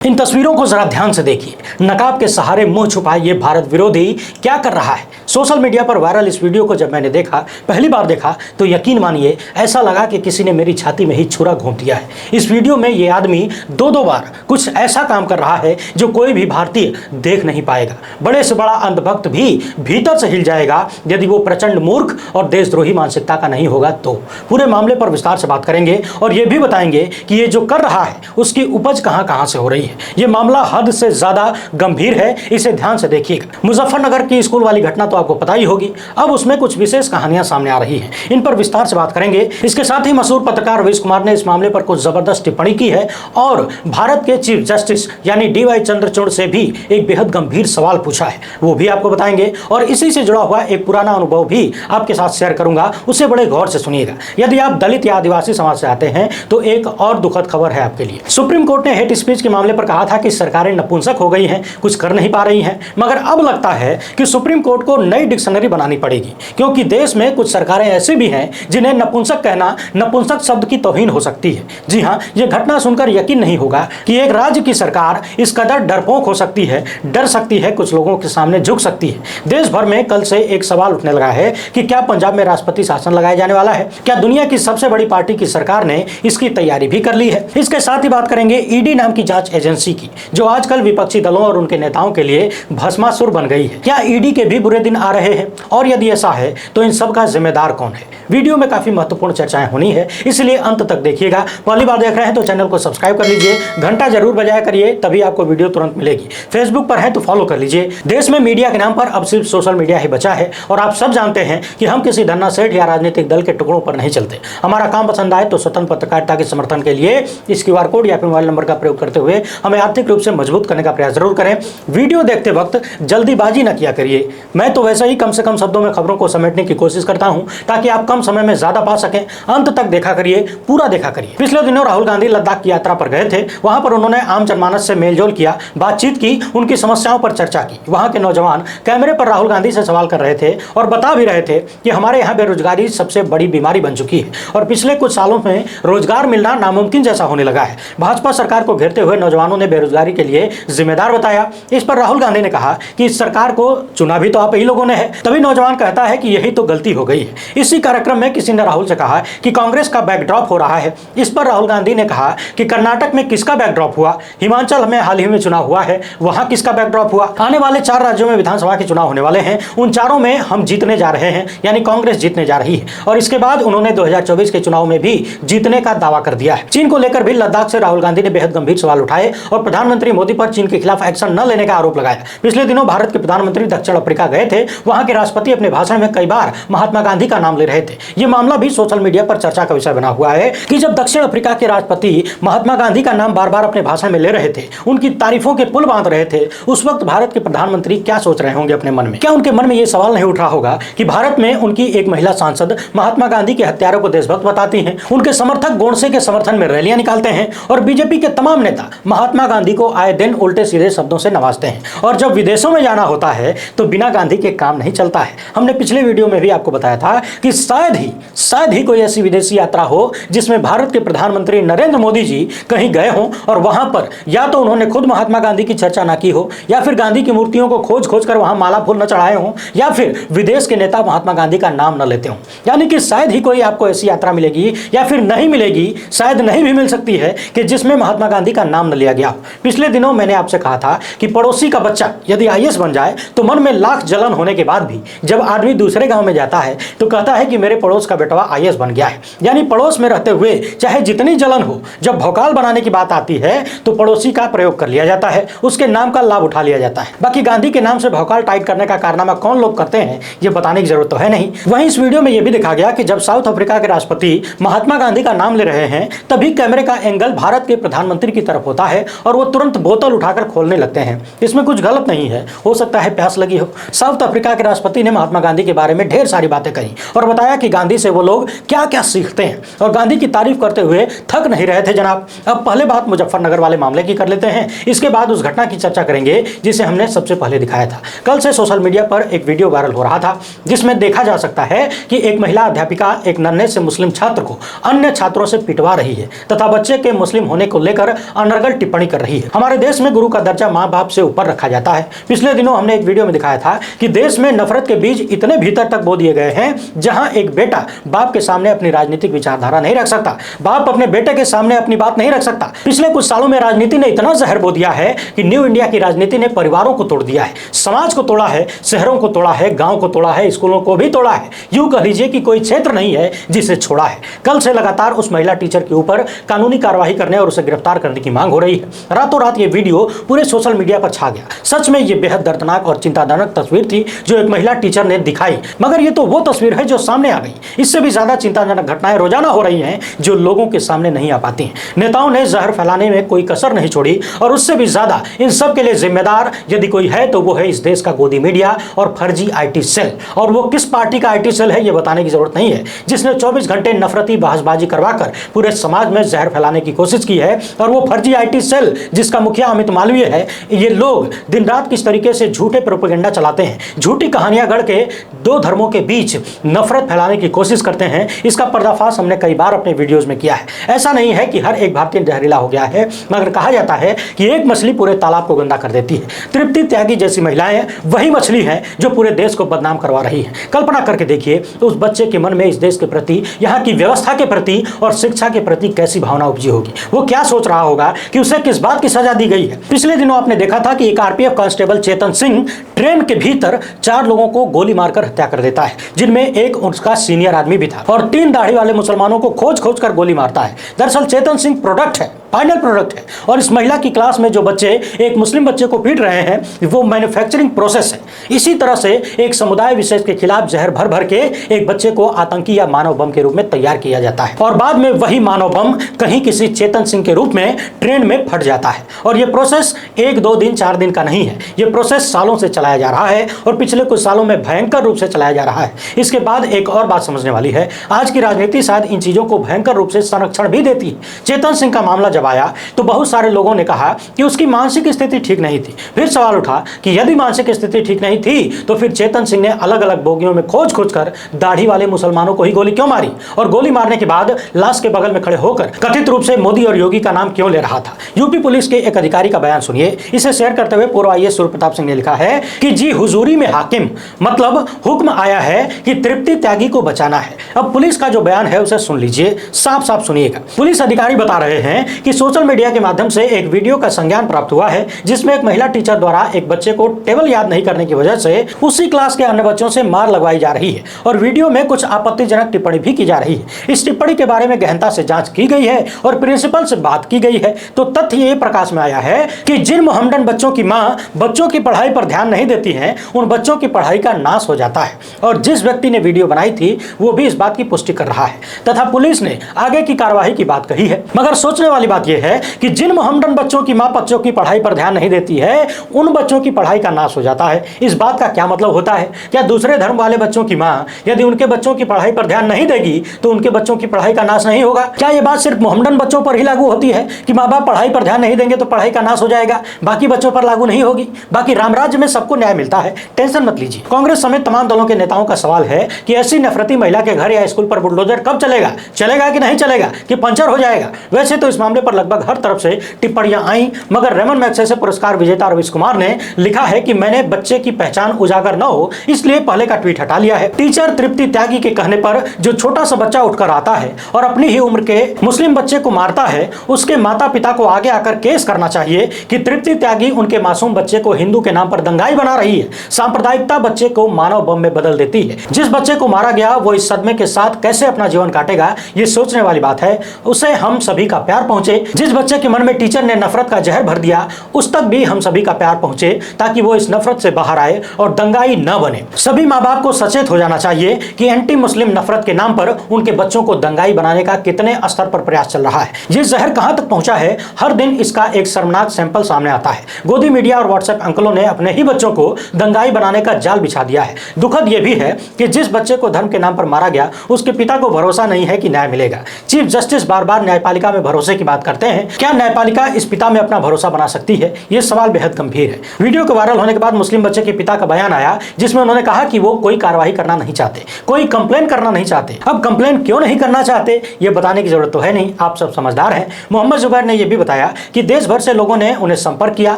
इन तस्वीरों को जरा ध्यान से देखिए। नकाब के सहारे मुंह छुपाए ये भारत विरोधी क्या कर रहा है। सोशल मीडिया पर वायरल इस वीडियो को जब मैंने देखा, पहली बार देखा, तो यकीन मानिए ऐसा लगा कि किसी ने मेरी छाती में ही छुरा घोंप दिया है। इस वीडियो में ये आदमी दो बार कुछ ऐसा काम कर रहा है जो कोई भी भारतीय देख नहीं पाएगा। बड़े से बड़ा अंधभक्त भी भीतर से हिल जाएगा यदि वो प्रचंड मूर्ख और देशद्रोही मानसिकता का नहीं होगा तो। पूरे मामले पर विस्तार से बात करेंगे और ये भी बताएंगे कि ये जो कर रहा है उसकी उपज कहां से हो रही है। ये मामला हद से ज्यादा गंभीर है, इसे ध्यान से देखिएगा। मुजफ्फरनगर की स्कूल वाली घटना तो आपको पता ही होगी, अब उसमें कुछ विशेष कहानियां सामने आ रही हैं, इन पर विस्तार से बात करेंगे। इसके साथ ही मशहूर पत्रकार रवीश कुमार ने इस मामले पर कुछ जबरदस्त टिप्पणी की है और भारत के चीफ जस्टिस यानी डीवाई चंद्रचूड़ से भी एक बेहद गंभीर सवाल पूछा है, वो भी आपको बताएंगे। और इसी से जुड़ा हुआ एक पुराना अनुभव भी आपके साथ शेयर करूंगा, उसे बड़े गौर से सुनिएगा। यदि आप दलित या आदिवासी समाज से आते हैं तो एक और दुखद खबर है आपके लिए। सुप्रीम कोर्ट ने हेट स्पीच के मामले पर कहा था कि सरकारें नपुंसक हो गई हैं, कुछ कर नहीं पा रही हैं, मगर अब लगता है कि सुप्रीम कोर्ट को नई डिक्शनरी बनानी पड़ेगी, क्योंकि देश में कुछ सरकारें ऐसी भी हैं जिन्हें नपुंसक कहना नपुंसक शब्द की तौहीन हो सकती है। जी हां, यह घटना सुनकर यकीन नहीं होगा कि एक राज्य की सरकार इस कदर डरपोक हो सकती है, डर सकती है, कुछ लोगों के सामने झुक सकती है। देश भर में कल से एक सवाल उठने लगा है कि क्या पंजाब में राष्ट्रपति शासन लगाया जाने वाला है? क्या दुनिया की सबसे बड़ी पार्टी की सरकार ने इसकी तैयारी भी कर ली है? इसके साथ ही बात करेंगे ईडी नाम की जांच एजेंसी की, जो आजकल विपक्षी दलों और उनके नेताओं के लिए भस्मासुर बन गई है। क्या ईडी के भी बुरे दिन आ रहे हैं? और यदि ऐसा है तो इन सब का जिम्मेदार कौन है? वीडियो में काफी महत्वपूर्ण चर्चाएं होनी है, इसलिए अंत तक देखिएगा। पहली बार देख रहे हैं तो चैनल को सब्सक्राइब कर लीजिए, घंटा जरूर बजाया करिए, तभी आपको वीडियो तुरंत मिलेगी। फेसबुक पर है तो फॉलो कर लीजिए। देश में मीडिया के नाम पर अब सिर्फ सोशल मीडिया ही बचा है और आप सब जानते हैं कि हम किसी धन्ना सेठ या राजनीतिक दल के टुकड़ों पर नहीं चलते। हमारा काम पसंद आए तो स्वतंत्र पत्रकारिता के समर्थन के लिए इस QR कोड या फिर मोबाइल नंबर का प्रयोग करते हुए हमें आर्थिक रूप से मजबूत करने का प्रयास जरूर करें। वीडियो देखते वक्त जल्दीबाजी न किया करिए। मैं तो वैसे ही कम से कम शब्दों में खबरों को समेटने की कोशिश करता हूं ताकि आप कम समय में ज्यादा पा सकें। अंत तक देखा करिए, पूरा देखा करिए। पिछले दिनों राहुल गांधी लद्दाख की यात्रा पर गए थे। वहां पर उन्होंने आम जनमानस से मेलजोल किया, बातचीत की, उनकी समस्याओं पर चर्चा की। वहां के नौजवान कैमरे पर राहुल गांधी से सवाल कर रहे थे और बता भी रहे थे कि हमारे यहाँ बेरोजगारी सबसे बड़ी बीमारी बन चुकी है और पिछले कुछ सालों में रोजगार मिलना नामुमकिन जैसा होने लगा है। भाजपा सरकार को घेरते हुए नौजवानों ने बेरोजगारी के लिए जिम्मेदार बताया। इस पर राहुल गांधी ने कहा कि इस सरकार को चुना भी तो आप ही लोगों ने है। तभी नौजवान कहता है कि यही तो गलती हो गई है। इसी कार्यक्रम में किसी ने राहुल से कहा कि कांग्रेस का बैकड्रॉप हो रहा है। इस पर राहुल गांधी ने कहा कि कर्नाटक में किसका बैकड्रॉप हुआ? हिमाचल में हाल ही में चुनाव हुआ है, वहां किसका बैकड्रॉप हुआ? आने वाले 4 राज्यों में विधानसभा के चुनाव होने वाले हैं, उन चारों में हम जीतने जा रहे हैं, यानी कांग्रेस जीतने जा रही है। और इसके बाद उन्होंने 2024 के चुनाव में भी जीतने का दावा कर दिया है। चीन को लेकर भी लद्दाख से राहुल गांधी ने बेहद गंभीर सवाल उठाए और प्रधानमंत्री मोदी पर चीन के खिलाफ एक्शन न लेने का आरोप लगाया। पिछले दिनों भारत के प्रधानमंत्री दक्षिण अफ्रीका गए थे। वहां के राष्ट्रपति अपने भाषण में कई बार महात्मा गांधी का नाम ले रहे थे। यह मामला भी सोशल मीडिया पर चर्चा का विषय बना हुआ है कि जब दक्षिण अफ्रीका के राष्ट्रपति महात्मा गांधी का नाम बार-बार अपने भाषण में ले रहे थे, उनकी तारीफों के पुल बांध रहे थे, उस वक्त भारत के प्रधानमंत्री क्या सोच रहे होंगे अपने मन में? क्या उनके मन में यह सवाल नहीं उठ रहा होगा कि भारत में उनकी एक महिला सांसद महात्मा गांधी के हत्यारों को देशभक्त बताती हैं, उनके समर्थक गोडसे के समर्थन में रैलियां निकालते हैं और बीजेपी के तमाम नेता महात्मा गांधी को आए दिन उल्टे सीधे शब्दों से नवाजते हैं, और जब विदेशों में जाना होता है तो बिना गांधी के काम नहीं चलता है। हमने पिछले वीडियो में भी आपको बताया था कि शायद ही कोई ऐसी विदेशी यात्रा हो जिसमें भारत के प्रधानमंत्री नरेंद्र मोदी जी कहीं गए हों और वहां पर या तो उन्होंने खुद महात्मा गांधी की चर्चा ना की हो, या फिर गांधी की मूर्तियों को खोज कर वहां माला फूल न चढ़ाए हों, या फिर विदेश के नेता महात्मा गांधी का नाम न लेते हों। यानी कि शायद ही कोई आपको ऐसी यात्रा मिलेगी या फिर नहीं मिलेगी, शायद नहीं भी मिल सकती है कि जिसमें महात्मा गांधी का नाम न लिया गया हो। पिछले दिनों मैंने आपसे कहा था कि पड़ोसी का बच्चा यदि IAS बन जाए तो मन में लाख जलन होने के बाद भी जब आदमी दूसरे गांव में जाता है तो कहता है कि मेरे पड़ोस का बेटवा IAS बन गया है। यानी पड़ोस में रहते हुए चाहे जितनी जलन हो, जब भौकाल बनाने की बात आती है तो पड़ोसी का प्रयोग कर लिया जाता है, उसके नाम का लाभ उठा लिया जाता है। बाकी गांधी के नाम से भौकाल टाइट करने का कारनामा कौन लोग करते हैं ये बताने की जरूरत तो है नहीं। वहीं इस वीडियो में यह भी दिखा गया कि जब साउथ अफ्रीका के राष्ट्रपति महात्मा गांधी का नाम ले रहे हैं तभी कैमरे का एंगल भारत के प्रधानमंत्री की तरफ होता है और वो तुरंत बोतल उठाकर खोलने लगते हैं। इसमें कुछ गलत नहीं है, हो सकता है प्यास लगी हो। साउथ अफ्रीका के राष्ट्रपति ने महात्मा गांधी के बारे में ढेर सारी बातें कही और बताया कि गांधी से वो लोग क्या क्या सीखते हैं और गांधी की तारीफ करते हुए थक नहीं रहे थे जनाब। अब पहले बात मुजफ्फरनगर वाले मामले की कर लेते हैं, इसके बाद उस घटना की चर्चा करेंगे जिसे हमने सबसे पहले दिखाया था। कल से सोशल मीडिया पर एक वीडियो वायरल हो रहा था जिसमें देखा जा सकता है कि एक महिला अध्यापिका एक नन्हे से मुस्लिम छात्र को अन्य छात्रों से पिटवा रही है तथा बच्चे के मुस्लिम होने को लेकर अनर्गल टिप्पणी कर रही है। हमारे देश में गुरु का दर्जा माँ बाप से ऊपर रखा जाता है। पिछले दिनों हमने एक वीडियो में दिखाया था कि देश में नफरत के बीज इतने भीतर तक बो दिए गए हैं, जहां एक बेटा बाप के सामने अपनी राजनीतिक विचारधारा नहीं रख सकता, बाप अपने बेटे के सामने अपनी बात नहीं रख सकता। पिछले कुछ सालों में राजनीति ने इतना जहर बो दिया है कि न्यू इंडिया की राजनीति ने परिवारों को तोड़ दिया है, समाज को तोड़ा है, शहरों को तोड़ा है, गांव को तोड़ा है, स्कूलों को भी तोड़ा है। यूं कह लीजिए कि कोई क्षेत्र नहीं है जिसे छोड़ा है। कल से लगातार उस महिला टीचर के ऊपर कानूनी कार्रवाई करने और उसे गिरफ्तार करने की मांग हो रही है। रातों रात ये वीडियो पूरे सोशल मीडिया पर छा गया। सच में ये बेहद दर्दनाक और चिंताजनक तस्वीर थी जो एक महिला टीचर ने दिखाई, मगर ये तो वो तस्वीर है जो सामने आ गई। इससे भी ज्यादा चिंताजनक घटनाएं रोजाना हो रही हैं जो लोगों के सामने नहीं आ पाती हैं। नेताओं ने जहर फैलाने में कोई कसर नहीं छोड़ी, और उससे भी ज्यादा इन सब के लिए जिम्मेदार यदि कोई है तो वो है इस देश का गोदी मीडिया और फर्जी आईटी सेल। और वो किस पार्टी का आईटी सेल है ये बताने की जरूरत नहीं है, जिसने 24 घंटे नफरती बहसबाजी करवाकर पूरे समाज में जहर फैलाने की कोशिश की है। और वो फर्जी आईटी सेल जिसका मुखिया अमित मालवीय है, ये लोग दिन रात किस तरीके से झूठे प्रोपेगेंडा चलाते हैं, झूठी कहानियां गढ़ के दो धर्मों के बीच नफरत फैलाने की कोशिश करते हैं, इसका पर्दाफाश हमने कई बार अपने वीडियोस में किया है। ऐसा नहीं है कि हर एक भारतीय जहरीला हो गया है, मगर कहा जाता है कि एक मछली पूरे तालाब को गंदा कर देती है। तृप्ति त्यागी जैसी महिलाएं वही मछली हैं जो पूरे देश को बदनाम करवा रही है। कल्पना करके देखिए तो उस बच्चे के मन में इस देश के प्रति, यहाँ की व्यवस्था के प्रति और शिक्षा के प्रति कैसी भावना उपजी होगी। वो क्या सोच रहा होगा कि उसे किस बात की सजा दी गई है। पिछले दिनों आपने देखा था कि एक RPF constable Chetan Singh train के भीतर 4 लोगों को गोली मारकर हत्या कर देता है, जिनमें एक उसका सीनियर आदमी भी था, और 3 दाढ़ी वाले मुसलमानों को खोज खोज कर गोली मारता है। दरअसल चेतन सिंह प्रोडक्ट है, फाइनल प्रोडक्ट है, और इस महिला की क्लास में जो बच्चे एक मुस्लिम बच्चे को पीट रहे हैं वो मैन्युफैक्चरिंग प्रोसेस है। इसी तरह से एक समुदाय विशेष के खिलाफ जहर भर भर के एक बच्चे को आतंकी या मानव बम के रूप में तैयार किया जाता है, और बाद में वही मानव बम कहीं किसी चेतन सिंह के रूप में ट्रेन में फट जाता है। और ये प्रोसेस 1, 2 दिन 4 दिन का नहीं है, ये प्रोसेस सालों से चलाया जा रहा है, और पिछले कुछ सालों में भयंकर रूप से चलाया जा रहा है। इसके बाद एक और बात समझने वाली है, आज की राजनीति शायद इन चीजों को भयंकर रूप से संरक्षण भी देती है। चेतन सिंह का मामला जब आया तो बहुत सारे लोगों ने कहा कि उसकी मानसिक स्थिति ठीक नहीं थी। फिर सवाल उठा कि यदि मानसिक स्थिति ठीक नहीं थी तो फिर चेतन सिंह ने अलग अलग बोगियों में खोज खोज कर दाढ़ी वाले मुसलमानों को ही गोली क्यों मारी, और गोली मारने के बाद लाश के बगल में खड़े होकर कथित रूप से मोदी और योगी का नाम क्यों ले रहा था। यूपी पुलिस के एक अधिकारी का बयान सुनिए। इसे शेयर करते हुए पूर्व आईएएस सूर्य प्रताप सिंह ने लिखा है कि जी हुजूरी में हाकिम, मतलब हुक्म आया है कि तृप्ति त्यागी को बचाना है। अब पुलिस का जो बयान है उसे सुन लीजिए, साफ साफ सुनिएगा। पुलिस अधिकारी बता रहे हैं कि सोशल मीडिया के माध्यम से एक वीडियो का संज्ञान प्राप्त हुआ है जिसमें एक महिला टीचर द्वारा एक बच्चे को टेबल याद नहीं करने की वजह से उसी क्लास के अन्य बच्चों से मार लगवाई जा रही है, और वीडियो में कुछ आपत्तिजनक टिप्पणी भी की जा रही है। इस टिप्पणी के बारे में गहनता से जांच की गई है और प्रिंसिपल से बात की गई है, तो तथ्य ये प्रकाश में आया है कि जिन मोहम्मडन बच्चों की मां बच्चों की पढ़ाई पर ध्यान नहीं देती है, उन बच्चों की पढ़ाई का नाश हो जाता है। और जिस व्यक्ति ने वीडियो बनाई थी वो भी इस बात की पुष्टि कर रहा है, तथा पुलिस ने आगे की कार्यवाही की बात कही है। मगर सोचने वाली बात यह है कि जिन मोहम्मडन बच्चों की मां बच्चों की पढ़ाई पर ध्यान नहीं देती है, उन बच्चों की पढ़ाई का नाश हो जाता है। इस बात का क्या मतलब होता है? क्या दूसरे धर्म वाले बच्चों की मां यदि उनके बच्चों की पढ़ाई पर ध्यान नहीं देगी तो उनके बच्चों की पढ़ाई का नाश नहीं होगा? क्या यह बात सिर्फ मोहम्मडन बच्चों पर ही लागू होती है कि माँ बाप पढ़ाई पर ध्यान नहीं देंगे तो पढ़ाई का नाश हो जाएगा, बाकी बच्चों पर लागू नहीं होगी? बाकी राम राज्य में सबको न्याय मिलता है, टेंशन मत लीजिए। कांग्रेस समेत तमाम दलों के नेताओं का सवाल है कि ऐसी नफरती महिला के घर या स्कूल पर बुलडोजर कब चलेगा? चलेगा कि नहीं चलेगा, कि पंचर हो जाएगा? वैसे तो इस मामले पर लगभग हर तरफ से टिप्पणियां आई, मगर रेमन मैग्सेसे पुरस्कार विजेता रवीश कुमार ने लिखा है कि मैंने बच्चे की पहचान उजागर न हो इसलिए पहले का ट्वीट हटा लिया है। टीचर तृप्ति त्यागी के कहने पर जो छोटा सा बच्चा उठकर आता है और अपनी ही उम्र के मुस्लिम बच्चे को मारता है, उसके माता पिता को आगे आकर केस करना चाहिए कि तृप्ति त्यागी उनके मासूम बच्चे को हिंदू के नाम पर दंगाई बना रही है। सांप्रदायिकता बच्चे को मानव बम में बदल देती है। जिस बच्चे को मारा गया वो इस सदमे के साथ कैसे अपना जीवन काटेगा, ये सोचने वाली बात है। उसे हम सभी का प्यार पहुंचे। जिस बच्चे के मन में टीचर ने नफरत का जहर भर दिया, उस तक भी हम सभी का प्यार पहुंचे ताकि वो इस नफरत से बाहर आए और दंगाई न बने। सभी माँ बाप को सचेत हो जाना चाहिए कि एंटी मुस्लिम नफरत के नाम पर उनके बच्चों को दंगाई बनाने का कितने स्तर पर प्रयास चल रहा है। ये जहर कहां तक पहुंचा है, हर दिन इसका एक शर्मनाक सैंपल सामने आता है। गोदी मीडिया और व्हाट्सएप अंकलों ने अपने ही बच्चों को दंगाई बनाने का जाल बिछा दिया है। दुखद यह भी है कि जिस बच्चे को धर्म के नाम पर मारा गया, उसके पिता को भरोसा नहीं है कि न्याय मिलेगा। चीफ जस्टिस बार बार न्यायपालिका में भरोसे की बात बात करते हैं, क्या न्यायपालिका इस पिता में अपना भरोसा बना सकती है? ये सवाल बेहद गंभीर है। वीडियो के वायरल होने के बाद मुस्लिम बच्चे के पिता का बयान आया, जिसमें उन्होंने कहा कि वो कोई कार्रवाई करना नहीं चाहते, कोई कंप्लेन करना नहीं चाहते। अब कंप्लेन क्यों नहीं करना चाहते ये बताने की जरूरत तो है नहीं, आप सब समझदार हैं। मोहम्मद जुबैर ने यह भी बताया कि देश भर से लोगों ने उन्हें संपर्क किया।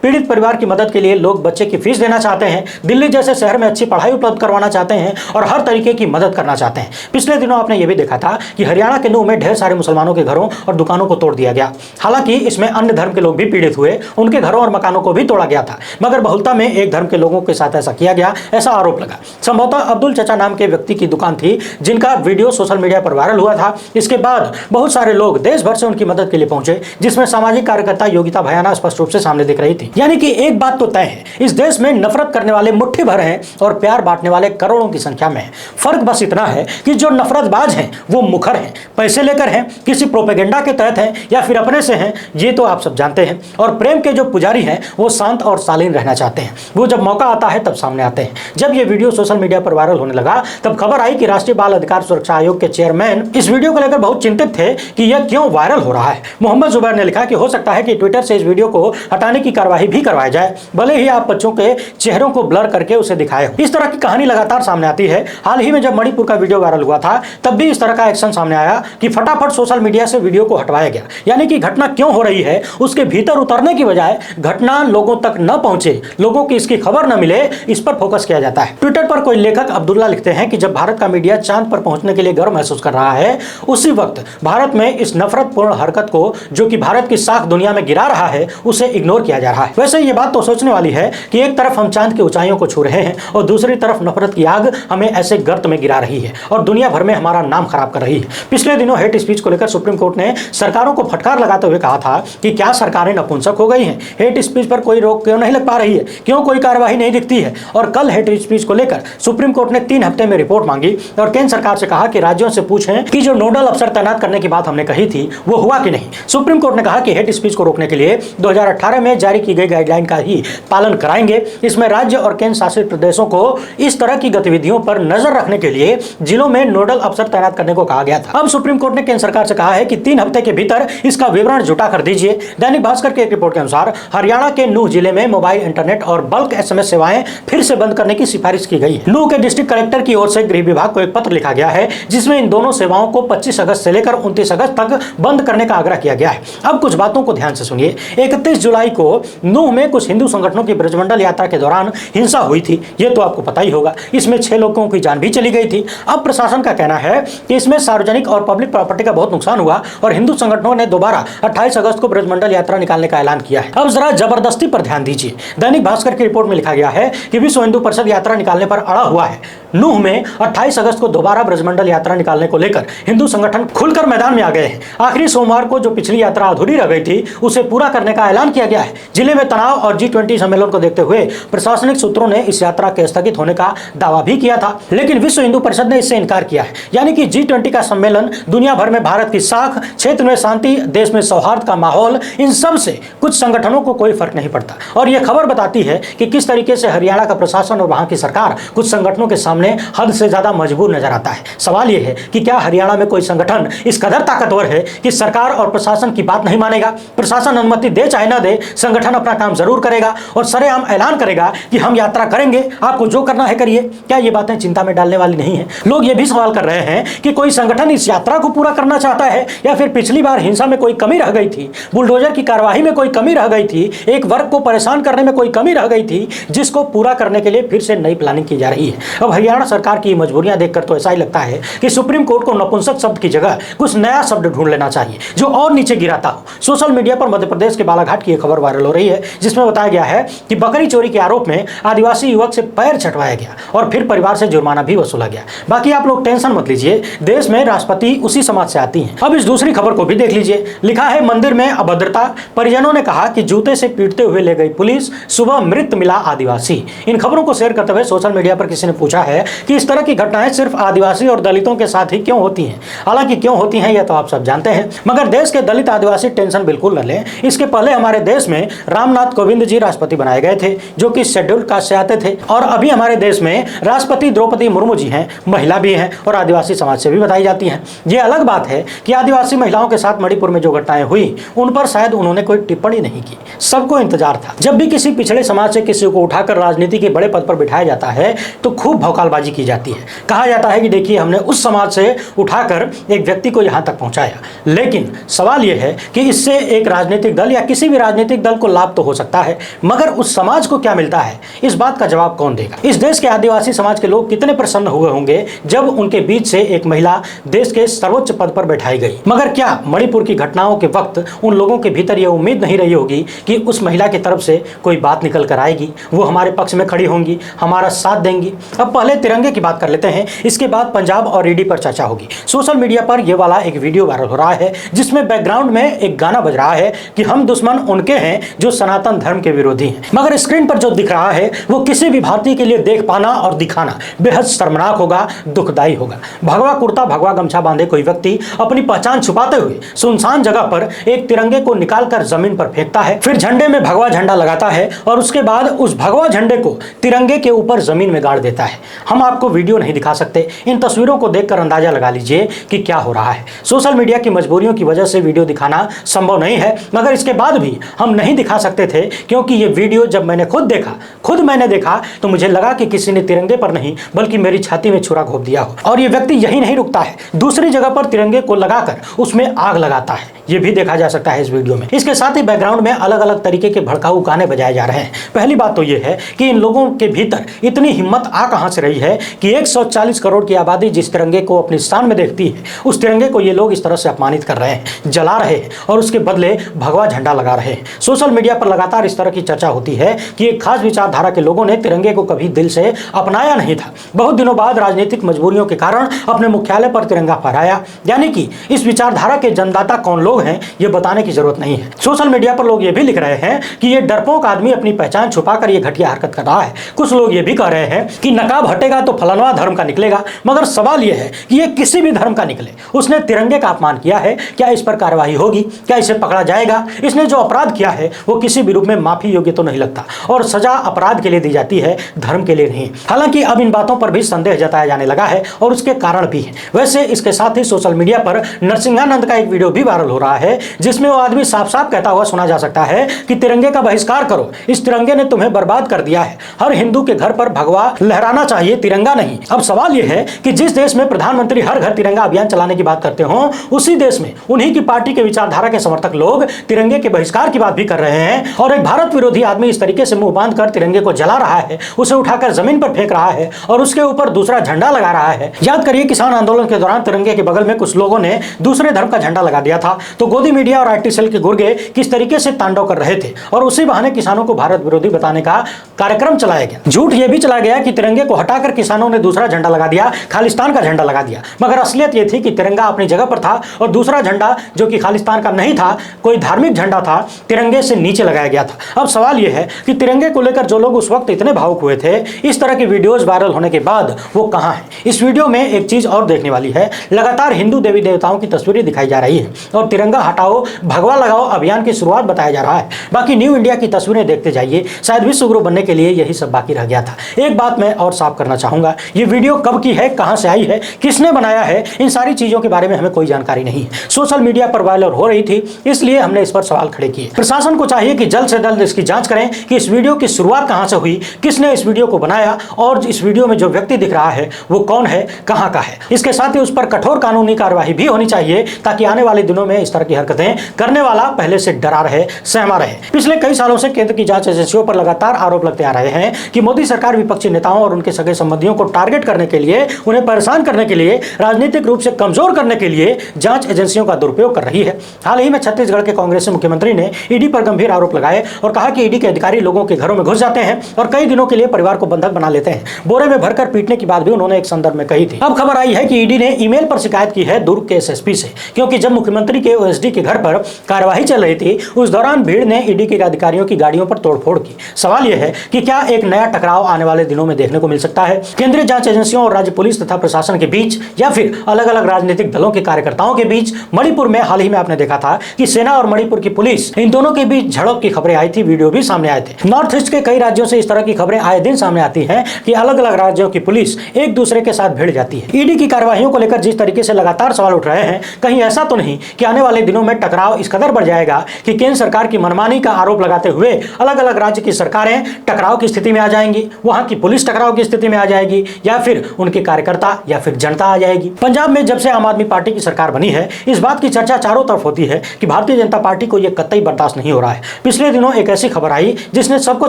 पीड़ित परिवार की मदद के लिए लोग बच्चे की फीस देना चाहते हैं, दिल्ली जैसे शहर में अच्छी पढ़ाई उपलब्ध करवाना चाहते हैं और हर तरीके की मदद करना चाहते हैं। पिछले दिनों आपने यह भी देखा था कि हरियाणा के नूह में ढेर सारे मुसलमानों के घरों और दुकानों को तोड़ दिया गया। हालांकि इसमें अन्य धर्म के लोग भी पीड़ित हुए, उनके घरों और मकानों को भी तोड़ा गया था, मगर बहुलता में एक धर्म के लोगों के साथ ऐसा किया गया, ऐसा आरोप लगा। संभवतः अब्दुल चचा नाम के व्यक्ति की दुकान थी, जिनका वीडियो सोशल मीडिया पर वायरल हुआ था। इसके बाद बहुत सारे लोग देश भर से उनकी मदद के लिए पहुंचे, जिसमें सामाजिक कार्यकर्ता योगिता भयाना स्पष्ट रूप से सामने दिख रही थी। यानी कि एक बात तो तय है, इस देश में नफरत करने वाले मुट्ठी भर हैं और प्यार बांटने वाले करोड़ों की संख्या में हैं। फर्क बस इतना है कि जो नफरतबाज हैं वो मुखर हैं, पैसे लेकर हैं, किसी प्रोपेगेंडा के तहत हैं या फिर अपने से हैं, ये तो आप सब जानते हैं। और प्रेम के जो पुजारी हैं वो शांत और शालीन रहना चाहते हैं। वो जब मौका आता है तब सामने आते हैं। जब ये वीडियो सोशल मीडिया पर वायरल होने लगा तब खबर आई कि राष्ट्रीय बाल अधिकार सुरक्षा आयोग के चेयरमैन इस वीडियो को लेकर बहुत चिंतित थे कि यह क्यों वायरल हो रहा है। मोहम्मद जुबैर ने लिखा कि हो सकता है कि ट्विटर से इस वीडियो को हटाने की कार्रवाई भी करवाई जाए, भले ही आप बच्चों के चेहरों को ब्लर करके उसे दिखाए हो। इस तरह की कहानी लगातार सामने आती है। हाल ही में जब मणिपुर का वीडियो वायरल हुआ था तब भी इस तरह का एक्शन सामने आया कि फटाफट सोशल मीडिया से वीडियो को हटवाया गया। यानी कि घटना क्यों हो रही है उसके भीतर उतरने की बजाय घटना लोगों तक न पहुंचे, लोगों की इसकी खबर न मिले, इस पर फोकस किया जाता है। ट्विटर पर कोई लेखक अब्दुल्ला लिखते हैं कि जब भारत का मीडिया चांद पर पहुंचने के लिए गर्व महसूस कर रहा है, उसी वक्त भारत में इस नफरतपूर्ण हरकत को, जो कि भारत की साख दुनिया में गिरा रहा है, उसे इग्नोर किया जा रहा है। वैसे ये बात तो सोचने वाली है कि एक तरफ हम चांद की ऊंचाइयों को छू रहे हैं और दूसरी तरफ नफरत की आग हमें ऐसे गर्त में गिरा रही है और दुनिया भर में हमारा नाम खराब कर रही है। पिछले दिनों हेट स्पीच को लेकर सुप्रीम कोर्ट ने सरकारों को फटकार लगाते हुए कहा था कि क्या सरकारें नपुंसक हो गई हैं? हेट स्पीच पर कोई रोक क्यों नहीं लग पा रही है? क्यों कोई कार्रवाई नहीं दिखती है? और कल हेट स्पीच को लेकर सुप्रीम कोर्ट ने 3 हफ्ते में रिपोर्ट मांगी और केंद्र सरकार से कहा कि राज्यों से पूछें कि जो नोडल अफसर तैनात करने की बात हमने कही थी वो हुआ कि नहीं। सुप्रीम कोर्ट ने कहा कि हेट स्पीच को रोकने के लिए 2018 में जारी की गई गाइडलाइन का ही पालन कराएंगे। इसमें राज्य और केंद्र शासित प्रदेशों को इस तरह की गतिविधियों पर नजर रखने के लिए जिलों में नोडल अफसर तैनात करने को कहा गया था। अब सुप्रीम कोर्ट ने केंद्र सरकार से कहा है कि 3 हफ्ते के भीतर इसका विवरण जुटा कर दीजिए। दैनिक भास्कर की एक रिपोर्ट के अनुसार हरियाणा के नूह जिले में मोबाइल, इंटरनेट और बल्क SMS सेवाएं फिर से बंद करने की सिफारिश की गई है। नूह के डिस्ट्रिक्ट कलेक्टर की ओर से गृह विभाग को एक पत्र लिखा गया है, जिसमें इन दोनों सेवाओं को 25 अगस्त से लेकर 29 अगस्त तक बंद करने का आग्रह किया गया है। अब कुछ बातों को ध्यान से सुनिए। 31 जुलाई को नूह में कुछ हिंदू संगठनों की ब्रजमंडल यात्रा के दौरान हिंसा हुई थी, ये तो आपको पता ही होगा। इसमें 6 लोगों की जान भी चली गई थी। अब प्रशासन का कहना है कि इसमें सार्वजनिक और पब्लिक प्रॉपर्टी का बहुत नुकसान हुआ और हिंदू संगठनों ने दोबारा 28 अगस्त को ब्रजमंडल यात्रा निकालने का ऐलान किया है। अब जरा जबरदस्ती पर ध्यान दीजिए। दैनिक भास्कर की रिपोर्ट में लिखा गया है कि विश्व हिंदू परिषद यात्रा निकालने पर अड़ा हुआ है। नूह में 28 अगस्त को दोबारा ब्रजमंडल यात्रा निकालने को लेकर हिंदू संगठन खुलकर मैदान में आ गए हैं। आखिरी सोमवार को जो पिछली यात्रा अधूरी रह गई थी उसे पूरा करने का ऐलान किया गया है। जिले में तनाव और G20 सम्मेलन को देखते हुए प्रशासनिक सूत्रों ने इस यात्रा के स्थगित होने का दावा भी किया था, लेकिन विश्व हिंदू परिषद ने इससे इनकार किया है। यानी कि G20 का सम्मेलन दुनिया भर में भारत की साख, क्षेत्र में शांति, देश में सौहार्द का माहौल, इन सब से कुछ संगठनों को कोई फर्क नहीं पड़ता। और यह खबर बताती है कि किस तरीके से हरियाणा का प्रशासन और वहां की सरकार कुछ संगठनों के सामने हद से ज्यादा मजबूर नजर आता है। सवाल यह है कि क्या हरियाणा में कोई संगठन इस कदर ताकतवर है कि सरकार और प्रशासन की बात नहीं मानेगा? प्रशासन अनुमति दे चाहे न दे, संगठन अपना काम जरूर करेगा और सरेआम ऐलान करेगा कि हम यात्रा करेंगे, आपको जो करना है करिए। क्या ये बातें चिंता में डालने वाली नहीं है? लोग ये भी सवाल कर रहे हैं कि कोई संगठन इस यात्रा को पूरा करना चाहता है या फिर पिछली बार हिंसा में कोई कमी रह गई थी, बुलडोजर की कार्यवाही में कोई कमी रह गई थी, एक वर्ग को परेशान करने में कोई कमी रह गई थी, जिसको पूरा करने के लिए फिर से नई प्लानिंग की जा रही है। अब हरियाणा सरकार की मजबूरियां देखकर तो ऐसा ही लगता है कि सुप्रीम कोर्ट को नपुंसक शब्द की जगह कुछ नया शब्द ढूंढ लेना चाहिए जो और नीचे गिराता हो। सोशल मीडिया पर मध्य प्रदेश के बालाघाट की एक खबर वायरल हो रही है, जिसमें बताया गया है कि बकरी चोरी के आरोप में आदिवासी युवक से पैर छटवाया गया और फिर परिवार से जुर्माना भी वसूला गया। बाकी आप लोग टेंशन मत लीजिए, देश में राष्ट्रपति उसी समाज से आती हैं। अब इस दूसरी खबर को भी देख लीजिए। लिखा है मंदिर में अभद्रता, परिजनों ने कहा कि जूते से पीटते हुए ले गई पुलिस, सुबह मृत मिला आदिवासी। इन खबरों को शेयर करते हुए सोशल मीडिया पर किसी ने पूछा है है कि इस तरह की घटनाएं सिर्फ आदिवासी और दलितों के साथ ही क्यों होती हैं। हालांकि क्यों होती हैं यह तो आप सब जानते हैं, मगर देश के दलित आदिवासी टेंशन बिल्कुल न लें। इसके पहले हमारे देश में रामनाथ कोविंद जी राष्ट्रपति बनाए गए थे, जो कि शेड्यूल कास्ट से आते थे, और अभी हमारे देश में राष्ट्रपति द्रौपदी मुर्मू जी हैं, महिला भी हैं और आदिवासी समाज से भी बताई जाती हैं। ये अलग बात है कि आदिवासी महिलाओं के साथ मणिपुर में जो घटनाएं हुई उन पर शायद उन्होंने कोई टिप्पणी नहीं की। सबको इंतजार था। जब भी किसी पिछड़े समाज से किसी को उठाकर राजनीति के बड़े पद पर बिठाया जाता है तो खूब भौकालबाजी की जाती है। कहा जाता है कि देखिए हमने उस समाज से उठाकर एक व्यक्ति को यहां तक पहुंचाया। लेकिन सवाल यह है कि इससे एक राजनीतिक दल या किसी भी राजनीतिक दल को लाभ तो हो सकता है, मगर उस समाज को क्या मिलता है, इस बात का जवाब कौन देगा। इस देश के आदिवासी समाज के लोग कितने प्रसन्न हुए होंगे जब उनके बीच से एक महिला देश के सर्वोच्च पद पर बैठाई गई। मगर क्या मणिपुर की घटनाओं के वक्त उन लोगों के भीतर यह उम्मीद नहीं रही होगी कि उस महिला की तरफ से कोई बात निकल कर आएगी, वो हमारे पक्ष में खड़ी होंगी, हमारा साथ देंगी। अब पहले तिरंगे की बात कर लेते हैं, इसके बाद पंजाब और ईडी पर चर्चा होगी। सोशल मीडिया पर यह वाला एक वीडियो वायरल हो रहा है जिसमें बैकग्राउंड में एक गाना बज रहा है कि हम दुश्मन उनके हैं जो सनातन धर्म के विरोधी हैं। मगर स्क्रीन पर जो दिख रहा है वो किसी भी भारतीय के लिए देख पाना और दिखाना बेहद शर्मनाक होगा, दुखदायी होगा। भगवा कुर्ता भगवा गमछा बांधे कोई व्यक्ति अपनी पहचान छुपाते हुए सुनसान जगह पर एक तिरंगे को निकालकर जमीन पर फेंकता है, फिर झंडे में भगवा झंडा लगाता है और उसके बाद उस भगवा झंडे को तिरंगे के ऊपर जमीन में गाड़ देता है। हम आपको वीडियो नहीं दिखा सकते, इन तस्वीरों को देखकर अंदाजा लगा लीजिए कि क्या हो रहा है। सोशल मीडिया की मजबूरियों की वजह से वीडियो दिखाना संभव नहीं है, मगर इसके बाद भी हम नहीं दिखा सकते थे क्योंकि ये वीडियो जब मैंने खुद मैंने देखा तो मुझे लगा कि किसी ने तिरंगे पर नहीं बल्कि मेरी छाती में छुरा घोंप दिया हो। और ये व्यक्ति यही नहीं रुकता है, दूसरी जगह पर तिरंगे को लगाकर उसमें आग लगाता है। ये भी देखा जा सकता है इस वीडियो में। इसके साथ ही बैकग्राउंड में अलग अलग तरीके के भड़काऊ गाने बजाए जा रहे हैं। पहली बात तो ये है कि इन लोगों के भीतर इतनी हिम्मत आ कहां से रही है कि 140 करोड़ की आबादी जिस तिरंगे को अपनी स्थान में देखती है, उस तिरंगे को ये लोग इस तरह से अपमानित कर रहे हैं, जला रहे हैं और उसके बदले भगवा झंडा लगा रहे हैं। सोशल मीडिया पर लगातार इस तरह की चर्चा होती है कि एक खास विचारधारा के लोगों ने तिरंगे को कभी दिल से अपनाया नहीं था, बहुत दिनों बाद राजनीतिक मजबूरियों के कारण अपने मुख्यालय पर तिरंगा फहराया। यानी कि इस विचारधारा के जनदाता कौन लोग हैं ये बताने की जरूरत नहीं है। सोशल मीडिया पर लोग ये भी लिख रहे हैं कि ये डरपोक आदमी अपनी पहचान छुपाकर ये घटिया हरकत कर रहा है। कुछ लोग ये भी कह रहे हैं कि नकाब हटेगा तो फलाना धर्म का निकलेगा। मगर सवाल यह है कि ये किसी भी धर्म का निकले, उसने तिरंगे का अपमान किया है, क्या इस पर कार्रवाई होगी, क्या इसे पकड़ा जाएगा? इसने जो अपराध किया है वो किसी भी रूप में माफी योग्य तो नहीं लगता और सजा अपराध के लिए दी जाती है, धर्म के लिए नहीं। हालांकि अब इन बातों पर भी संदेह जताया जाने लगा है और उसके कारण भी है। वैसे इसके साथ ही सोशल मीडिया पर नरसिंहानंद का एक वीडियो भी वायरल हो रहा है जिसमें वो आदमी साफ साफ कहता हुआ सुना जा सकता है कि तिरंगे का बहिष्कार करो, इस तिरंगे ने तुम्हें बर्बाद कर दिया है। हर हिंदू के घर पर भगवा लहराना चाहिए, तिरंगा नहीं। अब सवाल यह है कि जिस देश में प्रधानमंत्री हर घर तिरंगा अभियान चलाने की बात करते हो, उसी देश में उन्हीं की पार्टी के विचारधारा के समर्थक लोग तिरंगे के बहिष्कार की बात भी कर रहे हैं और एक भारत विरोधी आदमी इस तरीके से मुंह बांध कर तिरंगे को जला रहा है, उसे उठाकर जमीन पर फेंक रहा है और उसके ऊपर दूसरा झंडा लगा रहा है। याद करिए किसान आंदोलन के दौरान तिरंगे के बगल में कुछ लोगों ने दूसरे धर्म का झंडा लगा दिया था, तो गोदी मीडिया और आईटी सेल के गुर्गे किस तरीके से तांडव कर रहे थे और उसी बहाने किसानों को भारत विरोधी बताने का कार्यक्रम चलाया गया। झूठ यह भी चला गया कि तिरंगे को हटाकर किसानों ने दूसरा झंडा लगा दिया, खालिस्तान का झंडा लगा दिया। मगर असलियत यह थी कि तिरंगा अपनी जगह पर था और दूसरा झंडा जो कि खालिस्तान का नहीं था, कोई धार्मिक झंडा था, तिरंगे से नीचे लगाया गया था। अब सवाल यह है कि तिरंगे को लेकर जो लोग उस वक्त इतने भावुक हुए थे, इस तरह की वीडियोस वायरल होने के बाद वो कहां है? इस वीडियो में एक चीज और देखने वाली है, लगातार हिंदू देवी देवताओं की तस्वीरें दिखाई जा रही है और तिरंगा हटाओ भगवा लगाओ अभियान की शुरुआत बताया जा रहा है। बाकी न्यू इंडिया की तस्वीरें देखते जाइए, शायद विश्व गुरु बनने के लिए यही सब बाकी रह गया था। एक बात मैं और साफ करना चाहूंगा, ये वीडियो कब की है, कहां से आई है, किसने बनाया है, इन सारी चीजों के बारे में हमें कोई जानकारी नहीं है। सोशल मीडिया पर वायरल हो रही थी, इसलिए हमने इस पर सवाल खड़े किए। प्रशासन को चाहिए कि जल्द से जल्द इसकी जांच करें कि इस वीडियो की शुरुआत कहां से हुई, किसने इस वीडियो को बनाया और इस वीडियो में जो व्यक्ति दिख रहा है वो कौन है, कहां का है। इसके साथ ही उस पर कठोर कानूनी कार्रवाई भी होनी चाहिए ताकि आने वाले दिनों में इस तरह की हरकतें करने वाला पहले से डरा रहे, सहमा रहे। पिछले कई सालों से केंद्र की जांच एजेंसियों पर लगातार आरोप लगते आ रहे हैं कि मोदी सरकार विपक्षी नेताओं और उनके सगे संबंधियों को टारगेट करने के लिए, उन्हें परेशान करने के लिए, राजनीतिक रूप से कमजोर करने के लिए जांच एजेंसियों का दुरुपयोग कर रही है। हाल ही में छत्तीसगढ़ के कांग्रेसी मुख्यमंत्री ने ईडी पर गंभीर आरोप लगाए और कहा कि ईडी के अधिकारी लोगों के घरों में घुस जाते हैं और कई दिनों के लिए परिवार को बंधक बना लेते हैं। बोरे में भरकर पीटने की बात भी उन्होंने एक संदर्भ में कही थी। अब खबर आई है कि ईडी ने ईमेल पर शिकायत की है दुर्ग के एसएसपी से, क्योंकि जब मुख्यमंत्री के ओएसडी के घर पर कार्यवाही चल रही थी, उस दौरान भीड़ ने ईडी के अधिकारियों की गाड़ियों पर तोड़फोड़ की। सवाल यह है कि क्या एक नया टकराव आने वाले दिनों में देखने को मिल सकता है, केंद्रीय जांच एजेंसियों और राज्य पुलिस तथा प्रशासन के बीच, या फिर अलग अलग राजनीतिक दलों के कार्यकर्ताओं के बीच। मणिपुर में हाल ही में आपने देखा था कि सेना और मणिपुर की पुलिस, इन दोनों के बीच झड़प की खबरें आई थी, वीडियो भी सामने आए थे। नॉर्थ ईस्ट के कई राज्यों से इस तरह की खबरें आए दिन सामने आती हैं कि अलग अलग राज्यों की पुलिस एक दूसरे के साथ भिड़ जाती है। ईडी की कार्यवाहियों को लेकर जिस तरीके से लगातार सवाल उठ रहे हैं, कहीं ऐसा तो नहीं कि आने वाले दिनों में टकराव इस कदर बढ़ जाएगा कि केंद्र सरकार की मनमानी का आरोप लगाते हुए अलग अलग राज्य की सरकारें टकराव की स्थिति में आ जाएंगी, वहां की पुलिस टकराव की स्थिति में आ जाएगी, या फिर उनके कार्यकर्ता या फिर जनता आ जाएगी। पंजाब में जब से आम आदमी पार्टी की सरकार बनी है, इस बात की चर्चा चारों तरफ होती है कि भारतीय जनता पार्टी को यह कतई बर्दाश्त नहीं हो रहा है। पिछले दिनों एक ऐसी खबर आई जिसने सबको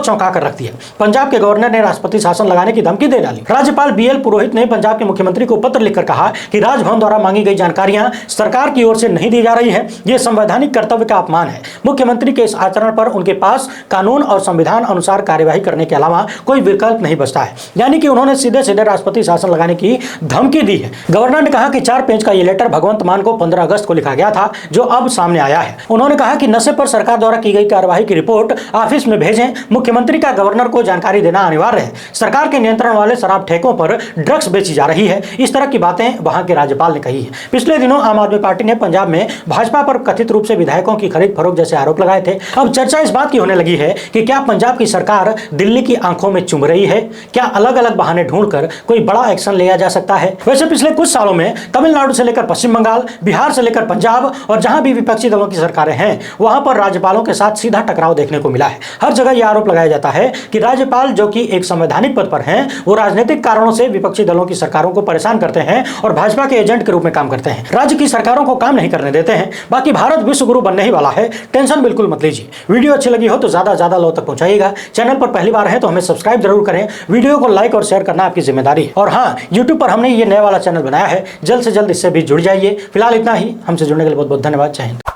चौंका कर रख दिया। पंजाब के गवर्नर ने राष्ट्रपति शासन लगाने की धमकी दे डाली। राज्यपाल बीएल पुरोहित ने पंजाब के मुख्यमंत्री को पत्र लिखकर कहा कि राजभवन द्वारा मांगी गई जानकारियां सरकार की ओर से नहीं दी जा रही है, यह संवैधानिक कर्तव्य का अपमान है। मुख्यमंत्री के इस आचरण पर उनके पास कानून और संविधान अनुसार कार्यवाही करने के अलावा कोई विकल्प नहीं बचता है। यानी कि उन्होंने सीधे सीधे राष्ट्रपति शासन लगाने की धमकी दी है। गवर्नर ने कहा कि 4 पेज का यह लेटर भगवंत मान को 15 अगस्त को लिखा गया था, जो अब सामने आया है। उन्होंने कहा कि नशे पर सरकार द्वारा की गई कार्यवाही की रिपोर्ट ऑफिस में भेजें। मुख्यमंत्री का गवर्नर को जानकारी देना अनिवार्य है। सरकार के नियंत्रण वाले शराब ठेकों पर ड्रग्स बेची जा रही है। इस तरह की बातें वहां के राज्यपाल ने कही है। पिछले दिनों आम आदमी पार्टी ने पंजाब में भाजपा पर कथित रूप से विधायकों की खरीद फरोख्त जैसे आरोप लगाए थे। अब चर्चा इस बात की होने लगी है कि क्या पंजाब की सरकार दिल्ली की आंखों में चुम रही है? क्या अलग अलग बहाने ढूंढकर कोई बड़ा एक्शन लिया जा सकता है? वैसे पिछले कुछ सालों में तमिलनाडु से लेकर पश्चिम बंगाल, बिहार से लेकर पंजाब और जहां भी विपक्षी दलों की सरकारें हैं, वहां पर राज्यपालों के साथ सीधा टकराव देखने को मिला है। हर जगह यह आरोप लगाया जाता है कि राज्यपाल, जो कि एक संवैधानिक पद पर हैं, वो राजनीतिक कारणों से विपक्षी दलों की सरकारों को परेशान करते हैं और भाजपा के एजेंट के रूप में काम करते हैं। राज्य की सरकारों को काम नहीं करने देते हैं। बाकी भारत विश्व गुरु बनने ही वाला है, टेंशन बिल्कुल मत लीजिए। वीडियो अच्छी लगी हो तो ज्यादा लोग तक पहुंचाइएगा। चैनल पर पहली बार है तो हमें सब्सक्राइब जरूर करें। वीडियो को लाइक और शेयर करना आपकी जिम्मेदारी है। और हाँ, यूट्यूब पर हमने ये नया वाला चैनल बनाया है, जल्द से जल्द इससे भी जुड़ जाइए। फिलहाल इतना ही। हमसे जुड़ने के लिए बहुत बहुत धन्यवाद। जय हिंद।